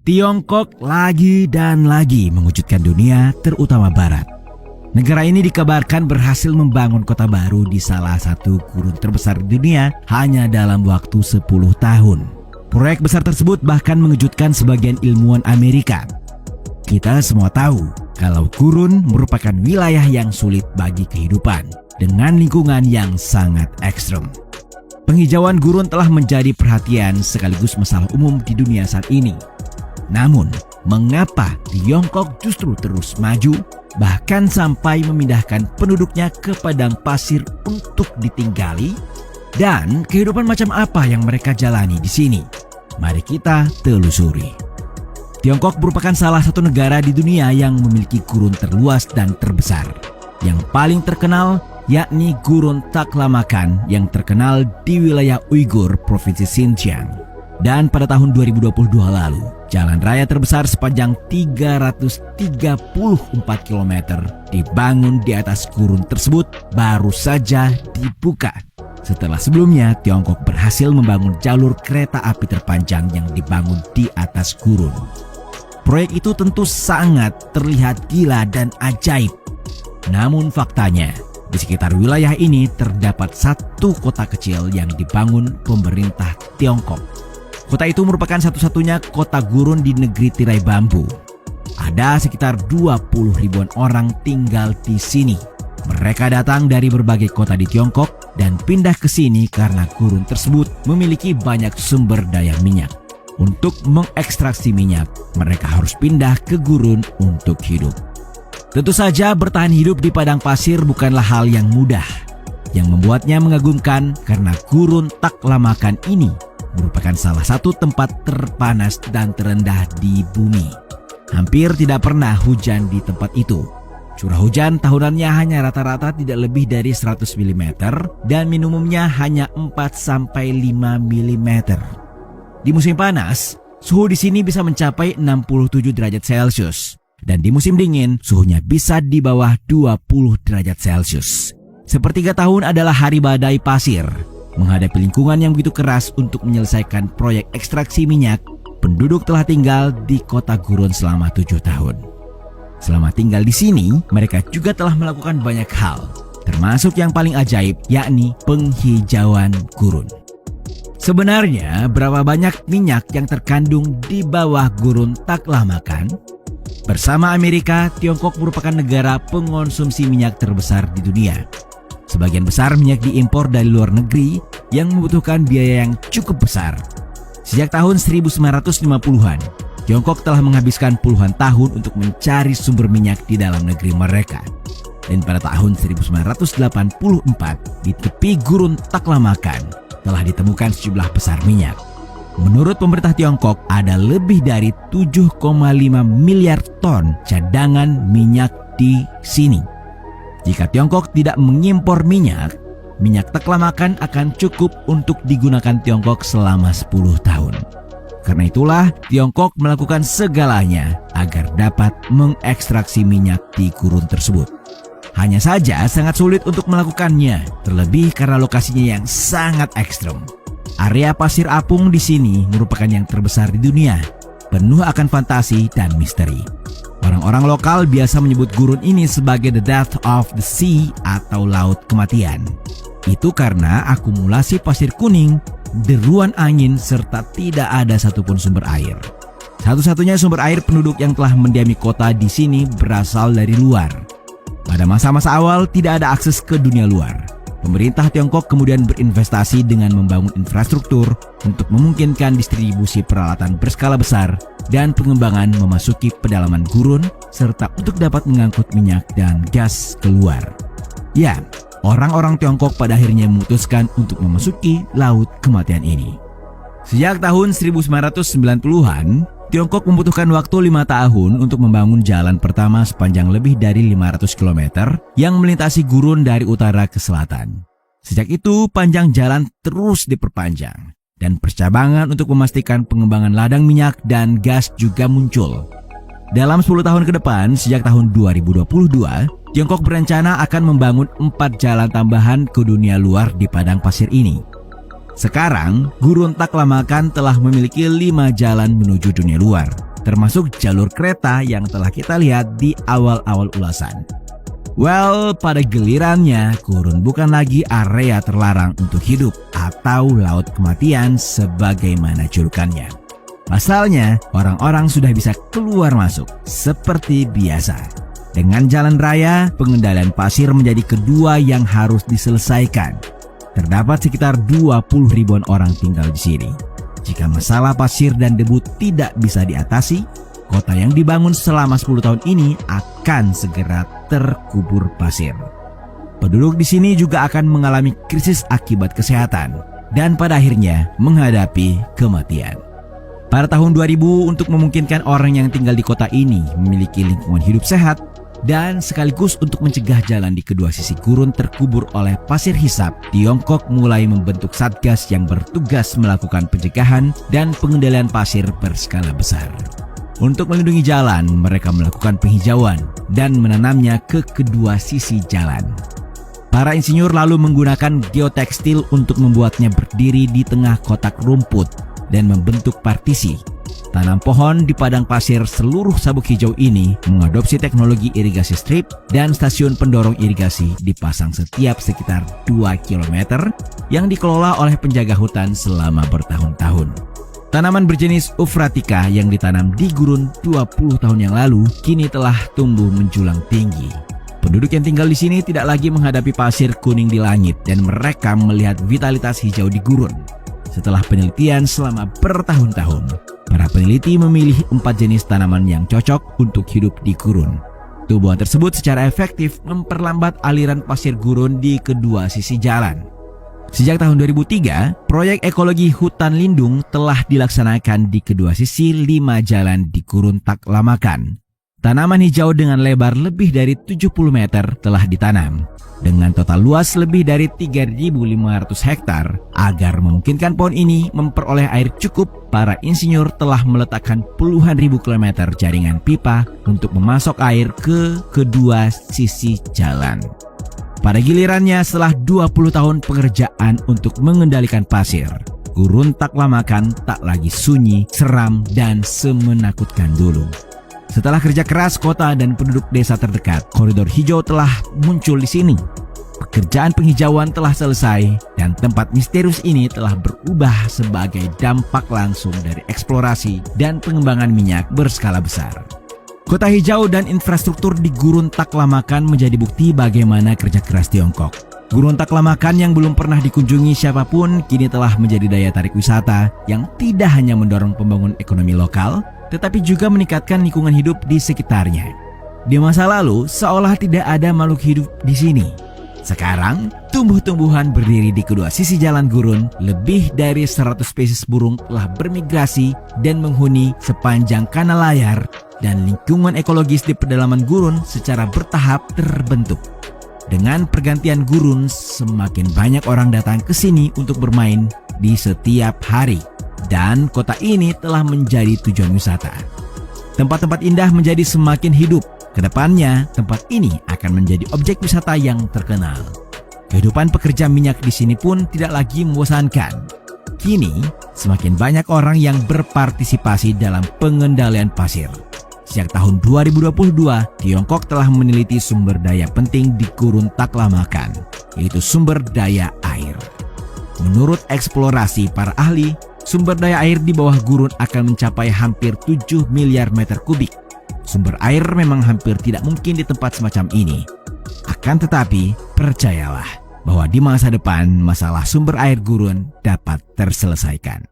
Tiongkok lagi dan lagi mengejutkan dunia, terutama Barat. Negara ini dikabarkan berhasil membangun kota baru di salah satu gurun terbesar di dunia hanya dalam waktu 10 tahun. Proyek besar tersebut bahkan mengejutkan sebagian ilmuwan Amerika. Kita semua tahu kalau gurun merupakan wilayah yang sulit bagi kehidupan dengan lingkungan yang sangat ekstrem. Penghijauan gurun telah menjadi perhatian sekaligus masalah umum di dunia saat ini. Namun, mengapa Tiongkok justru terus maju, bahkan sampai memindahkan penduduknya ke padang pasir untuk ditinggali? Dan kehidupan macam apa yang mereka jalani di sini? Mari kita telusuri. Tiongkok merupakan salah satu negara di dunia yang memiliki gurun terluas dan terbesar. Yang paling terkenal yakni Gurun Taklamakan yang terkenal di wilayah Uighur, Provinsi Xinjiang. Dan pada tahun 2022 lalu, jalan raya terbesar sepanjang 334 km dibangun di atas gurun tersebut baru saja dibuka. Setelah sebelumnya, Tiongkok berhasil membangun jalur kereta api terpanjang yang dibangun di atas gurun. Proyek itu tentu sangat terlihat gila dan ajaib. Namun faktanya, di sekitar wilayah ini terdapat satu kota kecil yang dibangun pemerintah Tiongkok. Kota itu merupakan satu-satunya kota gurun di negeri tirai bambu. Ada sekitar 20 ribuan orang tinggal di sini. Mereka datang dari berbagai kota di Tiongkok dan pindah ke sini karena gurun tersebut memiliki banyak sumber daya minyak. Untuk mengekstraksi minyak, mereka harus pindah ke gurun untuk hidup. Tentu saja bertahan hidup di padang pasir bukanlah hal yang mudah. Yang membuatnya mengagumkan karena Gurun Taklamakan ini merupakan salah satu tempat terpanas dan terendah di bumi. Hampir tidak pernah hujan di tempat itu. Curah hujan tahunannya hanya rata-rata tidak lebih dari 100 mm dan minimumnya hanya 4-5 mm. Di musim panas, suhu di sini bisa mencapai 67 derajat Celcius. Dan di musim dingin, suhunya bisa di bawah 20 derajat Celcius. Sepertiga tahun adalah hari badai pasir. Menghadapi lingkungan yang begitu keras untuk menyelesaikan proyek ekstraksi minyak, penduduk telah tinggal di kota gurun selama 7 tahun. Selama tinggal di sini, mereka juga telah melakukan banyak hal, termasuk yang paling ajaib, yakni penghijauan gurun. Sebenarnya, berapa banyak minyak yang terkandung di bawah Gurun Taklamakan? Bersama Amerika, Tiongkok merupakan negara pengonsumsi minyak terbesar di dunia. Sebagian besar minyak diimpor dari luar negeri yang membutuhkan biaya yang cukup besar. Sejak tahun 1950-an, Tiongkok telah menghabiskan puluhan tahun untuk mencari sumber minyak di dalam negeri mereka. Dan pada tahun 1984, di tepi Gurun Taklamakan, telah ditemukan sejumlah besar minyak. Menurut pemerintah Tiongkok, ada lebih dari 7,5 miliar ton cadangan minyak di sini. Jika Tiongkok tidak mengimpor minyak, minyak Taklamakan akan cukup untuk digunakan Tiongkok selama 10 tahun. Karena itulah Tiongkok melakukan segalanya agar dapat mengekstraksi minyak di gurun tersebut. Hanya saja sangat sulit untuk melakukannya, terlebih karena lokasinya yang sangat ekstrem. Area pasir apung di sini merupakan yang terbesar di dunia, penuh akan fantasi dan misteri. Orang-orang lokal biasa menyebut gurun ini sebagai the death of the sea atau laut kematian. Itu karena akumulasi pasir kuning, deruan angin, serta tidak ada satupun sumber air. Satu-satunya sumber air penduduk yang telah mendiami kota di sini berasal dari luar. Pada masa-masa awal tidak ada akses ke dunia luar. Pemerintah Tiongkok kemudian berinvestasi dengan membangun infrastruktur untuk memungkinkan distribusi peralatan berskala besar dan pengembangan memasuki pedalaman gurun serta untuk dapat mengangkut minyak dan gas keluar. Ya, orang-orang Tiongkok pada akhirnya memutuskan untuk memasuki laut kematian ini. Sejak tahun 1990-an, Tiongkok membutuhkan waktu 5 tahun untuk membangun jalan pertama sepanjang lebih dari 500 km yang melintasi gurun dari utara ke selatan. Sejak itu, panjang jalan terus diperpanjang dan percabangan untuk memastikan pengembangan ladang minyak dan gas juga muncul. Dalam 10 tahun ke depan, sejak tahun 2022, Tiongkok berencana akan membangun 4 jalan tambahan ke dunia luar di padang pasir ini. Sekarang, Gurun Taklamakan telah memiliki 5 jalan menuju dunia luar, termasuk jalur kereta yang telah kita lihat di awal-awal ulasan. Well, pada gilirannya, gurun bukan lagi area terlarang untuk hidup atau laut kematian sebagaimana julukannya. Pasalnya, orang-orang sudah bisa keluar masuk seperti biasa. Dengan jalan raya, pengendalian pasir menjadi kedua yang harus diselesaikan. Terdapat sekitar 20 ribuan orang tinggal di sini. Jika masalah pasir dan debu tidak bisa diatasi, kota yang dibangun selama 10 tahun ini akan segera terkubur pasir. Penduduk di sini juga akan mengalami krisis akibat kesehatan dan pada akhirnya menghadapi kematian. Pada tahun 2000, untuk memungkinkan orang yang tinggal di kota ini memiliki lingkungan hidup sehat dan sekaligus untuk mencegah jalan di kedua sisi gurun terkubur oleh pasir hisap, Tiongkok mulai membentuk satgas yang bertugas melakukan pencegahan dan pengendalian pasir berskala besar. Untuk melindungi jalan, mereka melakukan penghijauan dan menanamnya ke kedua sisi jalan. Para insinyur lalu menggunakan geotekstil untuk membuatnya berdiri di tengah kotak rumput dan membentuk partisi. Tanam pohon di padang pasir seluruh sabuk hijau ini mengadopsi teknologi irigasi strip dan stasiun pendorong irigasi dipasang setiap sekitar 2 km yang dikelola oleh penjaga hutan selama bertahun-tahun. Tanaman berjenis Euphratica yang ditanam di gurun 20 tahun yang lalu kini telah tumbuh menjulang tinggi. Penduduk yang tinggal di sini tidak lagi menghadapi pasir kuning di langit dan mereka melihat vitalitas hijau di gurun. Setelah penelitian selama bertahun-tahun, para peneliti memilih 4 jenis tanaman yang cocok untuk hidup di gurun. Tumbuhan tersebut secara efektif memperlambat aliran pasir gurun di kedua sisi jalan. Sejak tahun 2003, proyek ekologi hutan lindung telah dilaksanakan di kedua sisi 5 jalan di Gurun Taklamakan. Tanaman hijau dengan lebar lebih dari 70 meter telah ditanam, dengan total luas lebih dari 3.500 hektar. Agar memungkinkan pohon ini memperoleh air cukup, para insinyur telah meletakkan puluhan ribu kilometer jaringan pipa untuk memasok air ke kedua sisi jalan. Pada gilirannya, setelah 20 tahun pengerjaan untuk mengendalikan pasir, Gurun Taklamakan tak lagi sunyi, seram, dan semenakutkan dulu. Setelah kerja keras kota dan penduduk desa terdekat, koridor hijau telah muncul di sini. Pekerjaan penghijauan telah selesai dan tempat misterius ini telah berubah sebagai dampak langsung dari eksplorasi dan pengembangan minyak berskala besar. Kota hijau dan infrastruktur di Gurun Taklamakan menjadi bukti bagaimana kerja keras Tiongkok. Gurun Taklamakan yang belum pernah dikunjungi siapapun kini telah menjadi daya tarik wisata yang tidak hanya mendorong pembangunan ekonomi lokal, tetapi juga meningkatkan lingkungan hidup di sekitarnya. Di masa lalu, seolah tidak ada makhluk hidup di sini. Sekarang, tumbuh-tumbuhan berdiri di kedua sisi jalan gurun. Lebih dari 100 spesies burung telah bermigrasi dan menghuni sepanjang kanal layar, dan lingkungan ekologis di pedalaman gurun secara bertahap terbentuk. Dengan pergantian gurun, semakin banyak orang datang ke sini untuk bermain di setiap hari, dan kota ini telah menjadi tujuan wisata. Tempat-tempat indah menjadi semakin hidup. Kedepannya, tempat ini akan menjadi objek wisata yang terkenal. Kehidupan pekerja minyak di sini pun tidak lagi membosankan. Kini, semakin banyak orang yang berpartisipasi dalam pengendalian pasir. Sejak tahun 2022, Tiongkok telah meneliti sumber daya penting di Gurun Taklamakan, yaitu sumber daya air. Menurut eksplorasi para ahli, sumber daya air di bawah gurun akan mencapai hampir 7 miliar meter kubik. Sumber air memang hampir tidak mungkin di tempat semacam ini. Akan tetapi, percayalah bahwa di masa depan masalah sumber air gurun dapat terselesaikan.